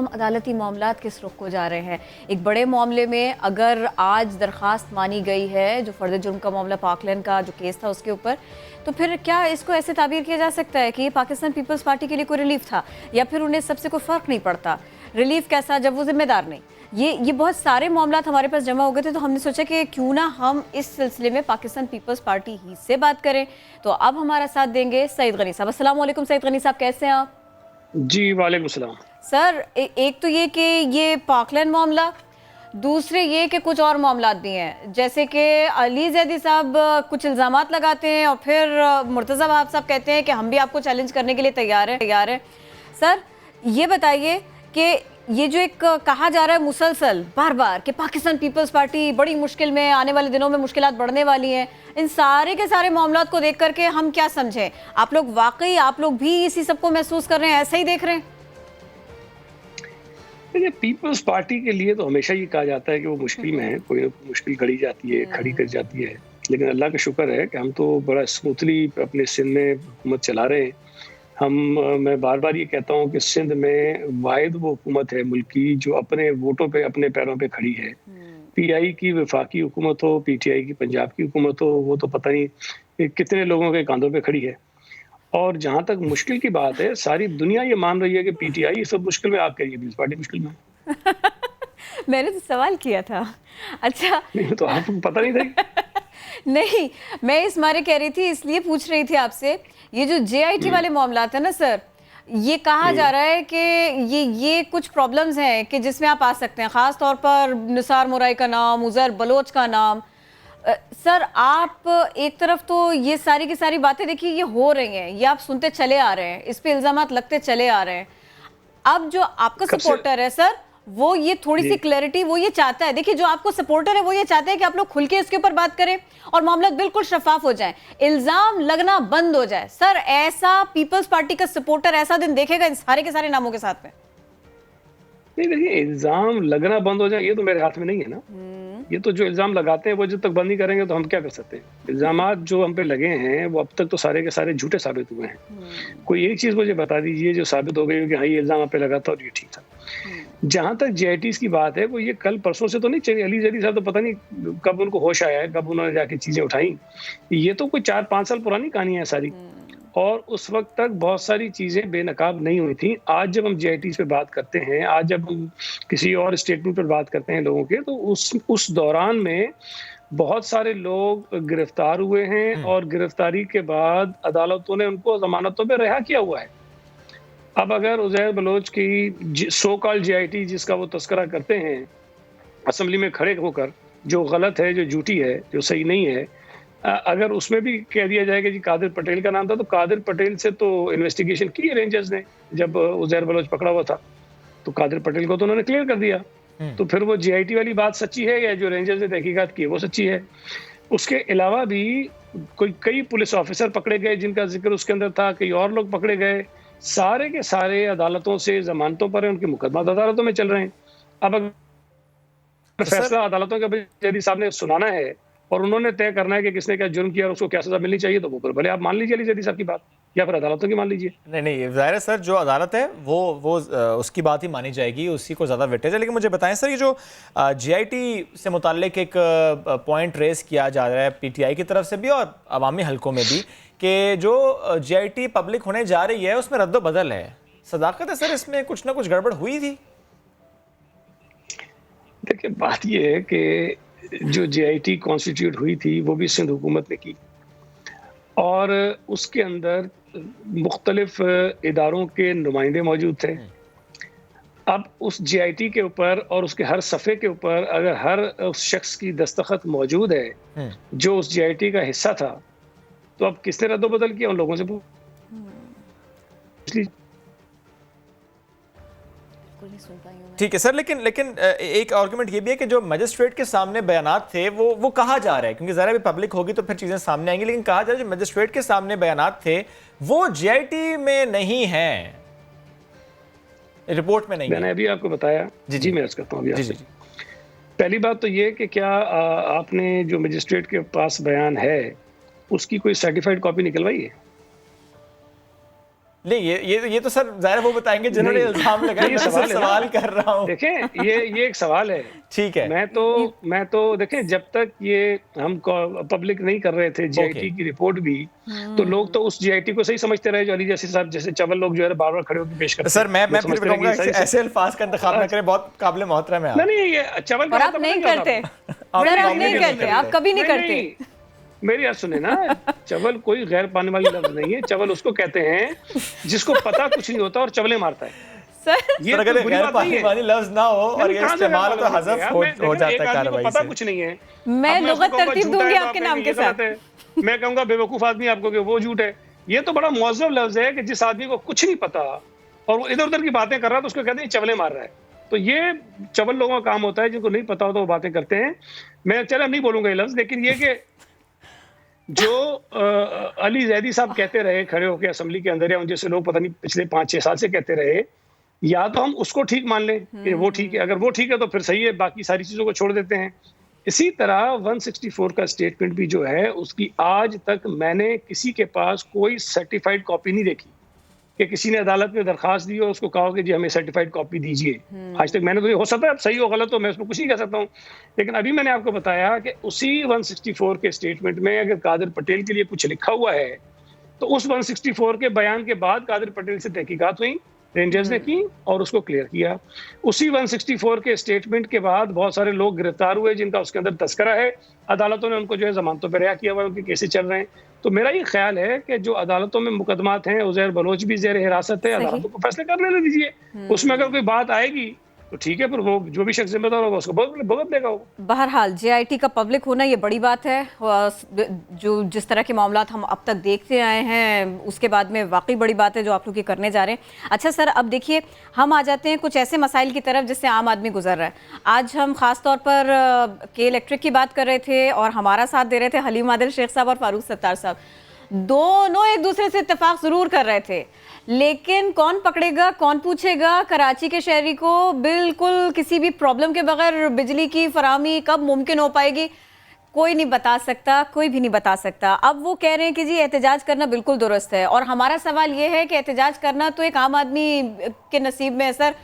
हम अदालती मामलात किस रुख को जा रहे हैं। एक बड़े मामले में अगर आज दरख्वास्त मानी गई है, जो फर्द जुर्म का मामला पाकलैंड का जो केस था उसके ऊपर, तो फिर क्या इसको ऐसे ताबीर किया जा सकता है कि ये पाकिस्तान पीपल्स पार्टी के लिए कोई रिलीफ था, या फिर उन्हें सबसे कोई फ़र्क नहीं पड़ता? रिलीफ कैसा जब वो जिम्मेदार नहीं। ये बहुत सारे मामलात हमारे पास जमा हो गए थे, तो हमने सोचा कि क्यों ना हम इस सिलसिले में पाकिस्तान पीपल्स पार्टी ही से बात करें। तो अब हमारा साथ देंगे सईद गनी साहब। अस्सलाम वालेकुम सईद गनी साहब, कैसे हैं आप? जी वालेकुम सलाम। सर, एक तो ये कि ये पाकलैंड मामला, दूसरे ये कि कुछ और मामलात भी हैं, जैसे कि अली जैदी साहब कुछ इल्ज़ामात लगाते हैं और फिर मुर्तज़ा वहाब साहब कहते हैं कि हम भी आपको चैलेंज करने के लिए तैयार हैं। सर, ये बताइए कि ये जो एक कहा जा रहा है मुसलसल बार बार कि पाकिस्तान पीपल्स पार्टी बड़ी मुश्किल में, आने वाले दिनों में मुश्किलात बढ़ने वाली हैं, इन सारे के सारे मामलात को देख करके हम क्या समझें? आप लोग वाकई आप लोग भी इसी सबको महसूस कर रहे हैं, ऐसे ही देख रहे हैं? देखिए, पीपल्स पार्टी के लिए तो हमेशा ये कहा जाता है कि वो मुश्किल में है, कोई मुश्किल खड़ी जाती है, खड़ी कर जाती है, लेकिन अल्लाह का शुक्र है कि हम तो बड़ा स्मूथली अपने सिंध में हुकूमत चला रहे हैं। मैं बार बार ये कहता हूँ कि सिंध में वाहिद वो हुकूमत है मुल्क की जो अपने वोटों पे, अपने पैरों पे खड़ी है। पीआई की वफाकी हुकूमत हो, पीटीआई की पंजाब की हुकूमत हो, वो तो पता नहीं कि कितने लोगों के कांधों पे खड़ी है। और जहां तक मुश्किल की बात है, सारी दुनिया ये मान रही है कि पीटीआई सब मुश्किल में, आप कहिए पीपल्स पार्टी मुश्किल में। मैंने तो सवाल किया था। अच्छा। नहीं तो आपको पता नहीं था? नहीं, मैं इस मारे कह रही थी, इसलिए पूछ रही थी आपसे, ये जो जेआईटी वाले मामलात है ना सर, ये कहा जा रहा है कि ये कुछ प्रॉब्लम्स हैं कि जिसमें आप आ सकते हैं, ख़ास तौर पर निसार मुराई का नाम, उज़ैर बलोच का नाम। सर, आप एक तरफ तो ये सारी की सारी बातें देखिए ये हो रही हैं, ये आप सुनते चले आ रहे हैं, इस पे इल्ज़ामात लगते चले आ रहे हैं। अब जो आपका सपोर्टर है सर, वो ये थोड़ी सी क्लैरिटी वो ये चाहता है। देखिए, जो आपको सपोर्टर है वो ये चाहता है कि आप लोग खुल के इसके ऊपर बात करें और मामला बिल्कुल शफाफ हो जाए, इल्जाम लगना बंद हो जाए। सर, ऐसा पीपल्स पार्टी का सपोर्टर ऐसा दिन देखेगा इन सारे के सारे नामों के साथ में? नहीं, देखिए, इल्जाम लगना बंद हो जाए ये तो मेरे हाथ में नहीं है ना। ये तो जो इल्जाम लगाते हैं वो जब तक बंद नहीं करेंगे तो हम क्या कर सकते हैं? इल्जामात जो हम पे लगे हैं वो अब तक तो सारे के सारे झूठे साबित हुए हैं। कोई एक चीज मुझे बता दीजिए जो साबित हो गई कि हाँ ये इल्जाम आप पे लगा था और ये ठीक था। जहां तक जेआईटीज की बात है, वो ये कल परसों से तो नहीं चली। अली जैदी साहब तो पता नहीं कब उनको होश आया है, कब उन्होंने जाके चीजें उठाई। ये तो कोई 4-5 साल पुरानी कहानी है सारी, और उस वक्त तक बहुत सारी चीजें बेनकाब नहीं हुई थी। आज जब हम जेआईटीज पे बात करते हैं, आज जब हम किसी और स्टेटमेंट पर बात करते हैं लोगों के, तो उस दौरान में बहुत सारे लोग गिरफ्तार हुए हैं और गिरफ्तारी के बाद अदालतों ने उनको जमानतों पे रिहा किया हुआ है। अब अगर उज़ैर बलोच की सो कॉल्ड जेआईटी जिसका वो तस्करा करते हैं असेंबली में खड़े होकर, जो गलत है, जो झूठी है, जो सही नहीं है, अगर उसमें भी कह दिया जाए कि जी कादिर पटेल का नाम था, तो कादिर पटेल से तो इन्वेस्टिगेशन की रेंजर्स ने। जब उज़ैर बलोच पकड़ा हुआ था तो कादिर पटेल को तो उन्होंने क्लियर कर दिया। तो फिर वो जेआईटी वाली बात सच्ची है या जो रेंजर्स ने तहकीकात की वो सच्ची है? उसके अलावा भी कई पुलिस ऑफिसर पकड़े गए जिनका जिक्र उसके अंदर था, कई और लोग पकड़े गए। सारे के सारे अदालतों से जमानतों पर है, उनके मुकदमा अदालतों में चल रहे हैं। अब अगर फैसला अदालतों के जैदी साहब ने सुनाना है और उन्होंने तय करना है कि किसने क्या जुर्म किया और उसको क्या सजा मिलनी चाहिए, तो वो फिर भले आप मान लीजिए अली जैदी साहब की बात, या फिर अदालतों की मान लीजिए। नहीं, ज़ाहिर है सर, जो अदालत है वो उसकी बात ही मानी जाएगी, उसी को ज़्यादा वेटेज है। लेकिन मुझे बताएं सर, ये जो जेआईटी से मुताल्लिक एक पॉइंट रेस किया जा रहा है पीटीआई की तरफ से भी और अवामी हलकों में भी, कि जो जेआईटी पब्लिक होने जा रही है उसमें रद्द-बदल है, सदाकत है सर, इसमें कुछ ना कुछ गड़बड़ हुई थी? देखिए, बात ये है कि जो जेआईटी कॉन्स्टिट्यूट हुई थी वो भी सिंध हुकूमत ने की, और उसके अंदर मुख्तलिफ इदारों के नुमाइंदे मौजूद थे। अब उस जेआईटी के ऊपर और उसके हर सफ़े के ऊपर अगर हर उस शख्स की दस्तखत मौजूद है जो उस जेआईटी का हिस्सा था, तो अब किसने रद्द-बदल किया? उन लोगों से पूछ लीजिए। ठीक है सर, लेकिन एक आर्गुमेंट ये भी है कि जो मजिस्ट्रेट के सामने बयानात थे वो कहा जा रहा है, क्योंकि ज़रा भी पब्लिक होगी तो फिर चीज़ें सामने आएंगी, लेकिन कहा जा रहा है जो मजिस्ट्रेट के सामने बयानात थे वो जेआईटी में नहीं हैं, रिपोर्ट में नहीं। मैंने अभी आपको बताया। जी मैं अर्ज करता हूँ अभी। पहली बात तो ये कि क्या आपने जो मजिस्ट्रेट के पास बयान है उसकी कोई सर्टिफाइड कॉपी निकलवाई है? नहीं, ये तो सर ज़ाहिर है वो बताएंगे जिन्होंने इल्जाम लगाया। ये मैं सवाल है सवाल कर रहा हूँ। देखें, ये एक सवाल है। ठीक है। मैं तो देखें, जब तक ये हम पब्लिक नहीं कर रहे थे जीआईटी की रिपोर्ट भी, तो लोग तो उस जीआईटी को सही समझते रहे जो अली जैसे साहब जैसे चवल लोग जो है बार बार खड़े होकर पेश करते हैं। सर मैं फिर भी कहूंगा ऐसे अल्फाज का इंतखाब ना करें, बहुत काबिल मोहतरम है आप। नहीं, ये चवल और आप नहीं करते सर, आप नहीं करते, आप कभी नहीं करते। मेरी बात सुने ना, चवल कोई गैर पाने वाली लफ्ज नहीं है। चवल उसको कहते हैं जिसको पता कुछ नहीं होता और चवले मारता है। सर अगर गैर पाने वाली लफ्ज ना हो और ये इस्तेमाल तो हज़फ हो जाता है कार्रवाई से। पता कुछ नहीं है, मैं लुगत तरतीब दूंगी आपके नाम के साथ। मैं कहूंगा बेवकूफ आदमी आपको कि वो झूठ है। ये तो बड़ा मुअज़्ज़ब लफ्ज है कि जिस आदमी को कुछ नहीं पता और वो इधर उधर की बातें कर रहा है तो उसको कहते हैं चवले मार रहा है। तो ये चवल लोगों का काम होता है, जिनको नहीं पता होता वो बातें करते हैं। मैं चलो नहीं बोलूंगा ये लफ्ज, लेकिन ये कि जो अली जैदी साहब कहते रहे खड़े होकर असेंबली के अंदर, या उन जैसे लोग पता नहीं पिछले 5-6 साल से कहते रहे, या तो हम उसको ठीक मान लें कि वो ठीक है, अगर वो ठीक है तो फिर सही है, बाकी सारी चीजों को छोड़ देते हैं। इसी तरह 164 का स्टेटमेंट भी जो है उसकी आज तक मैंने किसी के पास कोई सर्टिफाइड कॉपी नहीं देखी कि किसी ने अदालत में दरखास्त दी और उसको कहा कि जी हमें सर्टिफाइड कॉपी दीजिए। आज तक मैंने तो, ये हो सकता है अब सही हो गलत हो, मैं उसमें कुछ नहीं कह सकता हूँ, लेकिन अभी मैंने आपको बताया कि उसी 164 के स्टेटमेंट में अगर कादिर पटेल के लिए कुछ लिखा हुआ है तो उस 164 के बयान के बाद कादिर पटेल से तहकीकात हुई, रेंजर्स ने की और उसको क्लियर किया। उसी 164 के स्टेटमेंट के बाद बहुत सारे लोग गिरफ्तार हुए जिनका उसके अंदर तस्करा है, अदालतों ने उनको जो है जमानतों पर रिहा किया हुआ, उनके केसेस चल रहे हैं। तो मेरा ये ख्याल है कि जो अदालतों में मुकदमात हैं, उज़ैर बलोच भी ज़ेर हिरासत है, अदालतों को फैसले कर लेने दीजिए। उसमें अगर कोई बात आएगी तो ठीक है, फिर वो जो भी शख्स जिम्मेदार होगा उसको भुगत देगा वो। बहरहाल जेआईटी का पब्लिक होना ये बड़ी बात है। जो जिस तरह के मामलात हम अब तक देखते आए हैं उसके बाद में वाकई बड़ी बात है जो आप लोग ये करने जा रहे हैं। अच्छा सर, अब देखिए हम आ जाते हैं कुछ ऐसे मसाइल की तरफ जिससे आम आदमी गुजर रहा है। आज हम खास तौर पर के इलेक्ट्रिक की बात कर रहे थे और हमारा साथ दे रहे थे हलीम आदिल शेख साहब और फारूक सत्तार साहब। दोनों एक दूसरे से इत्तेफाक जरूर कर रहे थे, लेकिन कौन पकड़ेगा, कौन पूछेगा कराची के शहरी को बिल्कुल किसी भी प्रॉब्लम के बगैर बिजली की फराहमी कब मुमकिन हो पाएगी, कोई नहीं बता सकता, कोई भी नहीं बता सकता। अब वो कह रहे हैं कि जी एहतजाज करना बिल्कुल दुरुस्त है, और हमारा सवाल ये है कि एहतजाज करना तो एक आम आदमी के नसीब में है सर।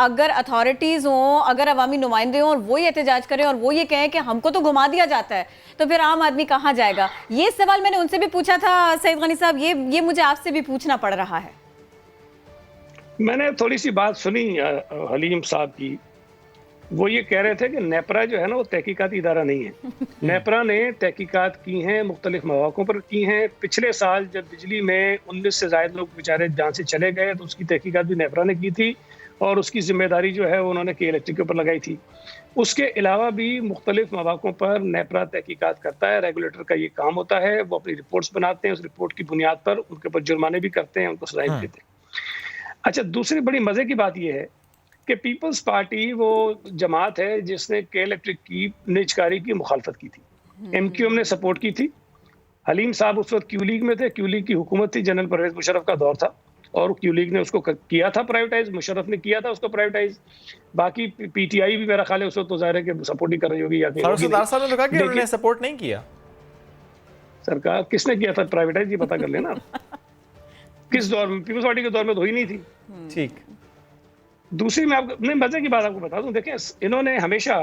अगर अथॉरिटीज़ हों, अगर अवामी नुमाइंदे हों और वो ही एहतजाज करें और वो ये कहें कि हमको तो घुमा दिया जाता है, तो फिर आम आदमी कहाँ जाएगा? ये सवाल मैंने उनसे भी पूछा था सईद गनी साहब, ये मुझे आपसे भी पूछना पड़ रहा है। मैंने थोड़ी सी बात सुनी हलीम साहब की, वो ये कह रहे थे कि नेपरा जो है ना वो तहकीकाती इदारा नहीं है। नेपरा ने तहकीकात की हैं, मुख्तलिफ मौक़ों पर की हैं। पिछले साल जब बिजली में 19 से ज़ायद लोग बेचारे जान से चले गए तो उसकी तहकीकात भी नेपरा ने की थी और उसकी जिम्मेदारी जो है वो उन्होंने के इलेक्ट्रिक के ऊपर लगाई थी। उसके अलावा भी मुख्तलिफ मौक़ों पर नेपरा तहकीकात करता है, रेगुलेटर का ये काम होता है। वो अपनी रिपोर्ट्स बनाते हैं, उस रिपोर्ट की बुनियाद पर उनके ऊपर जुर्माने भी करते हैं, उनको सजाएं देते हैं। अच्छा, दूसरी बड़ी मज़े की बात यह है कि पीपल्स पार्टी वो जमात है जिसने के इलेक्ट्रिक की निजकारी की मुखालफत की थी। MQM ने सपोर्ट की थी। हलीम साहब उस वक्त क्यू लीग में थे, क्यू लीग की हुकूमत थी, जनरल परवेज मुशर्रफ का दौर था और क्यू लीग ने उसको किया था प्राइवेटाइज, मुशर्रफ ने किया था उसको प्राइवेटाइज। बाकी PTI भी मेरा ख्याल है उस वक्त तो ज़ाहिर है कि सपोर्ट ही कर रही होगी या साहब ने कहा कि उन्होंने सपोर्ट नहीं किया। सरकार किसने किया था प्राइवेटाइज, ये पता कर लेना। किस दौर में? पीपल्स पार्टी के दौर में तो ही नहीं थी। ठीक। दूसरी मैं आपको नहीं मजे की बात आपको बता दूं, देखें इन्होंने हमेशा,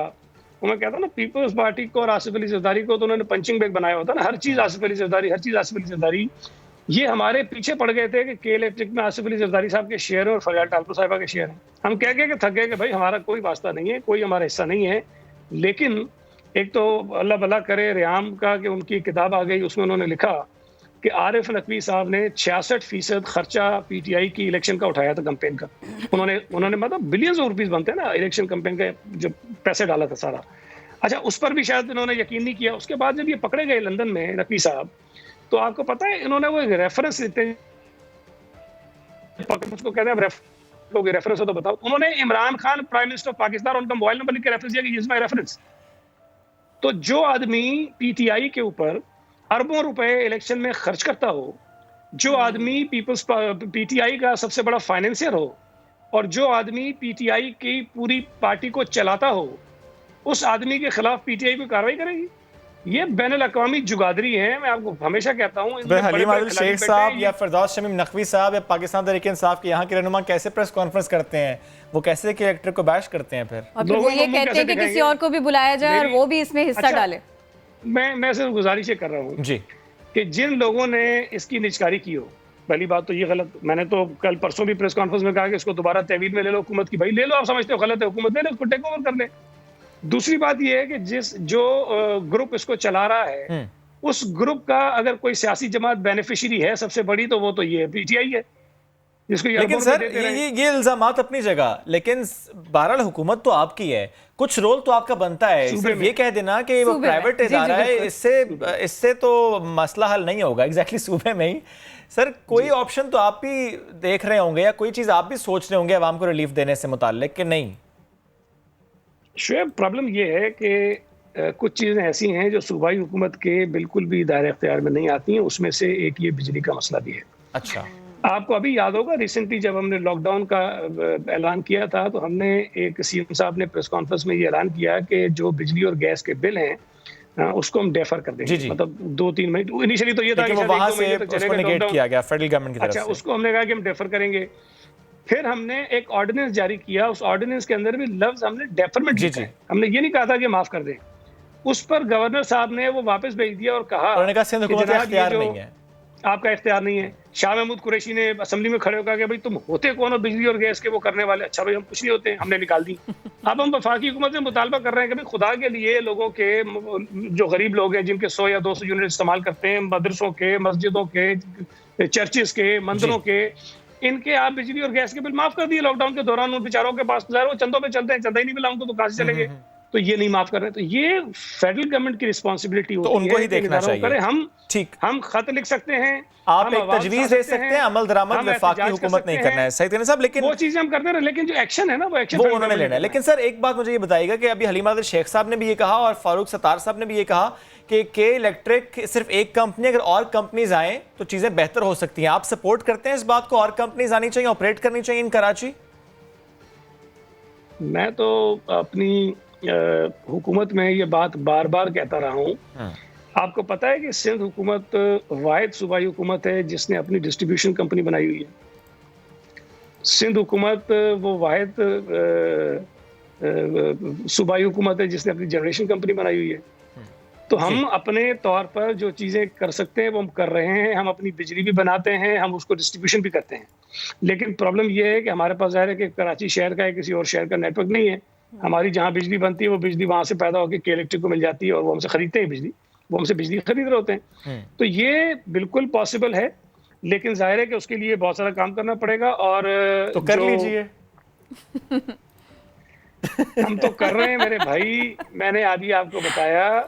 मैं कहता हूं ना, पीपल्स पार्टी को और आसिफ अली जरदारी को तो उन्होंने पंचिंग बैग बनाया होता ना, हर चीज आसिफ अली जरदारी, हर चीज आसिफ अली जरदारी। ये हमारे पीछे पड़ गए थे कि के इलेक्ट्रिक में आसिफ अली जरदारी साहब के शेयर और फरियाद टालपुर साहिबा के शेयर हैं। हम कह के थक गए कि भाई हमारा कोई वास्ता नहीं है, कोई हमारा हिस्सा नहीं है। लेकिन एक तो अल्लाह भला करे रियाम का कि उनकी किताब आ गई, उसमें उन्होंने लिखा कि आरिफ नकवी साहब ने 66% खर्चा PTI की इलेक्शन का उठाया था, कैंपेन का। उन्होंने मतलब बिलियंस ऑफ रुपीस बनते हैं ना इलेक्शन कैंपेन का, जो पैसे डाला था सारा। अच्छा, उस पर भी शायद इन्होंने यकीन नहीं किया। उसके बाद जब ये पकड़े गए लंदन में नकवी साहब, तो आपको पता है इन्होंने वो एक रेफरेंस देते हैं, उसको कहते हैं रेफरेंस हो तो बताओ। उन्होंने Imran Khan prime minister of Pakistan, उनका मोबाइल नंबर लिख के रेफरेंस दिया कि इज माय रेफरेंस। तो जो आदमी PTI के ऊपर अरबों रुपए इलेक्शन में खर्च करता हो, जो आदमी PTI का सबसे बड़ा फाइनेंसियर हो और जो आदमी PTI की पूरी पार्टी को चलाता हो, उस आदमी के खिलाफ PTI कोई कार्रवाई करेगी? ये बैनुल-अक़वामी जुगादरी है। मैं आपको हमेशा कहता हूँ हलीम आदिल शेख साहब या फिरदौस शमीम नकवी साहब या पाकिस्तान तहरीक इंसाफ के यहाँ के रहनुमा कैसे प्रेस कॉन्फ्रेंस करते हैं, वो कैसे के इलेक्ट्रिक को बैश करते हैं फिर, और फिर वो ये कहते हैं कि किसी और को भी बुलाया जाए और वो भी इसमें हिस्सा डाले। मैं सिर्फ गुजारिश कर रहा हूँ जी कि जिन लोगों ने इसकी निजकारी की हो, पहली बात तो ये गलत, मैंने तो कल परसों भी प्रेस कॉन्फ्रेंस में कहा कि इसको दोबारा तहवील में ले लो हुकूमत की, भाई ले लो, आप समझते हो गलत है, हुकूमत ले लो, उसको टेक ओवर कर ले। दूसरी बात ये है कि जो ग्रुप इसको चला रहा है उस ग्रुप का अगर कोई सियासी जमात बेनिफिशियरी है सबसे बड़ी, तो वो तो ये पीटीआई है जिसको। लेकिन सर ये इल्जामात अपनी जगह, लेकिन बहरहाल हुकूमत तो आपकी है, कुछ रोल तो आपका बनता है। सिर्फ ये कह देना कि वो प्राइवेट इदारा है, इससे तो मसला हल नहीं होगा। एग्जैक्टली सूबे में ही सर कोई ऑप्शन तो आप भी देख रहे होंगे या कोई चीज आप भी सोच रहे होंगे आवाम को रिलीफ देने से मुताल्लिक कि नहीं? शुएब, प्रॉब्लम ये है कि कुछ चीज़ें ऐसी हैं जो सूबाई हुकूमत के बिल्कुल भी दायरे इख्तियार में नहीं आती हैं। उसमें से एक ये बिजली का मसला भी है। अच्छा, आपको अभी याद होगा रिसेंटली जब हमने लॉकडाउन का ऐलान किया था तो हमने एक सीएम साहब ने प्रेस कॉन्फ्रेंस में ये ऐलान किया कि जो बिजली और गैस के बिल हैं उसको हम डेफर कर देंगे। जी। मतलब 2-3 महीने इनिशियली तो ये था कि वहां से उसको नेगेट किया गया फेडरल गवर्नमेंट की तरफ से। अच्छा, उसको हमने कहा कि हम डेफर करेंगे। फिर हमने एक ऑर्डिनेंस जारी किया, उस ऑर्डिनेंस के अंदर भी लफ्ज हमने डेफरमेंट लिखा है। हमने ये नहीं कहा था कि माफ कर दें। उस पर गवर्नर साहब ने वो वापस भेज दिया और कहा आपका इख्तियार नहीं है। शाह महमूद कुरैशी ने असेंबली में खड़े होकर कहा भाई तुम होते कौन हो बिजली और गैस के वो करने वाले? अच्छा भाई हम कुछ नहीं होते, हमने निकाल दी। अब हम वफाकी हुकूमत से मुतालबा कर रहे हैं कि भाई खुदा के लिए लोगों के, जो गरीब लोग हैं जिनके 100 या 200 यूनिट इस्तेमाल करते हैं, मदरसों के, मस्जिदों के, चर्चेस के, मंदिरों के, इनके आप बिजली और गैस के बिल माफ कर दिए लॉकडाउन के दौरान। उन बेचारों के पास वो चंदों पे चलते हैं, चंदा ही नहीं मिला उनको तो कहां से चलेंगे? तो ये नहीं माफ कर रहे। तो ये फेडरल गवर्नमेंट की रिस्पांसिबिलिटी होती है, तो उनको ही देखना चाहिए। हम खत लिख सकते हैं, आप एक तजवीज दे सकते हैं, अमल दरामद वफाकी हुकूमत नहीं करना है, सही साहब, लेकिन वो चीजें हम करते हैं, लेकिन जो एक्शन है ना वो एक्शन उन्होंने लेना है। लेकिन सर एक बात मुझे ये बताइएगा कि अभी हलीम आदिल शेख साहब ने भी ये कहा और फारूक सत्तार साहब ने भी ये कहा कि के इलेक्ट्रिक सिर्फ एक कंपनी, अगर और कंपनीज आए तो चीजें बेहतर हो सकती हैं। आप सपोर्ट करते हैं इस बात को, और कंपनीज आनी चाहिए, ऑपरेट करनी चाहिए इन कराची? मैं तो अपनी हुकूमत में ये बात बार बार कहता रहा हूँ। आपको पता है कि सिंध हुकूमत वाहिद सूबाई हुकूमत है जिसने अपनी डिस्ट्रीब्यूशन कंपनी बनाई हुई है। सिंध हुकूमत वो वाहिद सूबाई हुकूमत है जिसने अपनी जनरेशन कंपनी बनाई हुई है। तो हम अपने तौर पर जो चीज़ें कर सकते हैं वो हम कर रहे हैं। हम अपनी बिजली भी बनाते हैं, हम उसको डिस्ट्रीब्यूशन भी करते हैं। लेकिन प्रॉब्लम ये है कि हमारे पास ज़ाहिर है कि कराची शहर का है, किसी और शहर का नेटवर्क नहीं है। हमारी जहाँ बिजली बनती है वो बिजली वहाँ से पैदा होकर के इलेक्ट्रिक को मिल जाती है और वो हमसे खरीदते हैं बिजली, वो हमसे बिजली खरीद रहे होते हैं। तो ये बिल्कुल पॉसिबल है, लेकिन जाहिर है कि उसके लिए बहुत सारा काम करना पड़ेगा। और तो कर लीजिए। हम तो कर रहे हैं मेरे भाई। मैंने अभी आपको बताया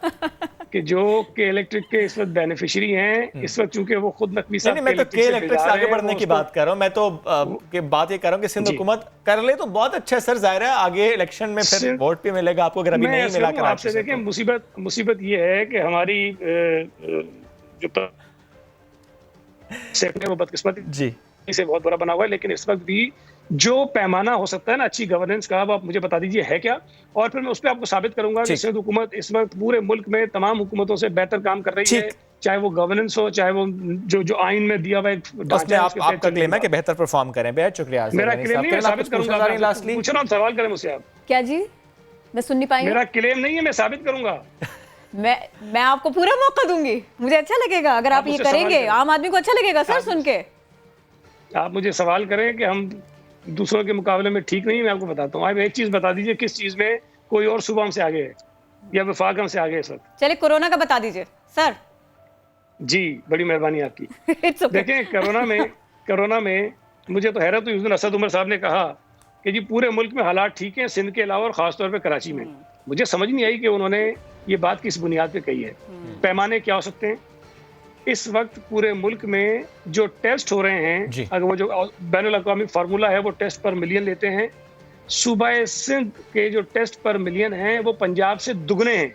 कि जो के इलेक्ट्रिक के इस वक्त बेनिफिशियरी हैं, इस वक्त चूंकि वो खुद नकवी साहब मैं तो के इलेक्ट्रिक से आगे बढ़ने की बात कर रहा हूँ। मैं तो बात ये कर रहा हूँ कि सिंध हुकूमत कर ले तो बहुत अच्छा है सर। जाहिर है आगे इलेक्शन में फिर वोट भी मिलेगा आपको, अगर अभी नहीं मिला कराची से। देखिए मुसीबत ये है कि हमारी जो सेक्टर वो बदकिस्मती जी से बहुत बड़ा बना हुआ है। लेकिन इस वक्त भी जो पैमाना हो सकता है ना अच्छी गवर्नेंस का, अब आप मुझे बता दीजिए है क्या, और फिर मैं उस पर आपको साबित करूंगा कि सिंध हुकूमत इस वक्त पूरे मुल्क में तमाम हुकूमतों से बेहतर काम कर रही है। चाहे वो गवर्नेंस हो, चाहे वो जो आइन में दिया हुआ ढांचा, आपका क्लेम है कि बेहतर परफॉर्म करें। बेहद शुक्रिया। मेरा क्लेम नहीं है, साबित करूंगा। पूछ रहा हूं, सवाल करें मुझसे आप। क्या जी? मैं सुन नहीं पाई। मेरा क्लेम नहीं है, मैं साबित करूंगा। मैं आपको पूरा मौका दूंगी, मुझे अच्छा लगेगा अगर आप ये करेंगे। आम आदमी को अच्छा लगेगा सर सुन के। आप मुझे सवाल करें कि हम दूसरों के मुकाबले में ठीक नहीं है, मैं आपको बताता हूँ। आप एक चीज बता दीजिए, किस चीज में कोई और सूबा हमसे आगे है या वफाक हमसे आगे है सर? चलिए कोरोना का बता दीजिए सर। जी, बड़ी मेहरबानी आपकी। देखें, कोरोना में मुझे तो हैरत हुई। उस दिन असद उमर साहब ने कहा कि जी पूरे मुल्क में हालात ठीक हैं, सिंध के अलावा और खासतौर पर कराची में। मुझे समझ नहीं आई कि उन्होंने ये बात किस बुनियाद पे कही है। पैमाने क्या हो सकते हैं? इस वक्त पूरे मुल्क में जो टेस्ट हो रहे हैं, अगर वो जो बैनुल-अक़वामी फार्मूला है वो टेस्ट पर मिलियन लेते हैं, सूबा सिंध के जो टेस्ट पर मिलियन हैं वो पंजाब से दुगने हैं।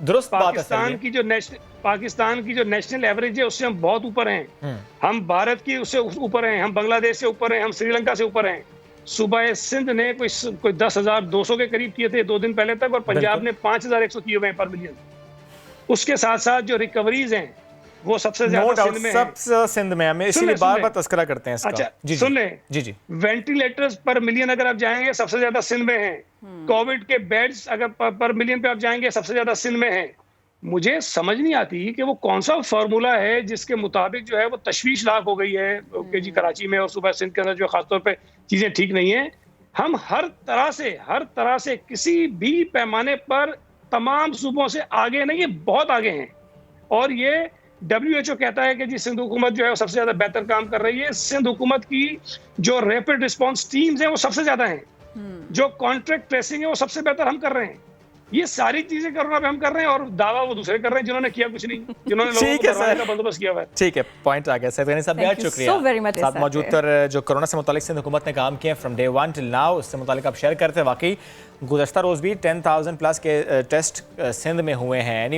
दुरुस्त बात है। पाकिस्तान की जो नेशनल एवरेज है उससे हम बहुत ऊपर हैं। हम भारत की उससे ऊपर हैं, हम बांग्लादेश से ऊपर हैं, हम श्रीलंका से ऊपर हैं। सूबा सिंध ने कोई 10,200 के करीब किए थे 2 दिन पहले तक, और पंजाब ने 5,100 किए हुए हैं पर मिलियन। उसके साथ साथ जो रिकवरीज हैं वो सबसे नो ज्यादा डाउट सिंध में है। सब सिंध में, हमें इसीलिए बार बार तस्करा करते हैं इसका। अच्छा, जी सुन जी लें, जी जी वेंटिलेटर्स पर मिलियन अगर आप जाएंगे सबसे ज्यादा सिंध में है। कोविड के बेड्स अगर पर मिलियन पे आप जाएंगे सबसे ज्यादा सिंध में है। मुझे समझ नहीं आती कि वो कौन सा फॉर्मूला है जिसके मुताबिक जो है वो तशवीश लाक हो गई है कि जी कराची में और सुबह सिंध के अंदर जो खासतौर पे चीजें ठीक नहीं है। हम हर तरह से किसी भी पैमाने पर तमाम सूबों से आगे नहीं है, बहुत आगे हैं। और ये WHO कहता है कि जी सिंध हुकूमत जो है वो सबसे ज्यादा बेहतर काम कर रही है। सिंध हुकूमत की जो रैपिड रिस्पांस टीम्स हैं वो सबसे ज्यादा हैं, जो कॉन्ट्रैक्ट ट्रेसिंग है वो सबसे बेहतर हम कर रहे हैं। ये सारी चीजें कोरोना पे हम कर रहे हैं और दावा वो दूसरे कर रहे हैं जिन्होंने किया कुछ नहीं, जिन्होंने लोगों ठीक को है डराने सर। का बंदोबस्त किया हुआ है। ठीक है, पॉइंट आ गया सर गनी साहब, Thank बेहद you शुक्रिया so very much, साथ इरशाद मौजूद भाई। कर जो कोरोना से मुतालिक सिंध हुकूमत ने काम किए फ्रॉम डे 1 टिल नाउ, इससे मुतालिक आप शेयर करते हैं। वाकई गुज़श्ता रोज़ भी 10,000 प्लस के टेस्ट सिंध में हुए हैं।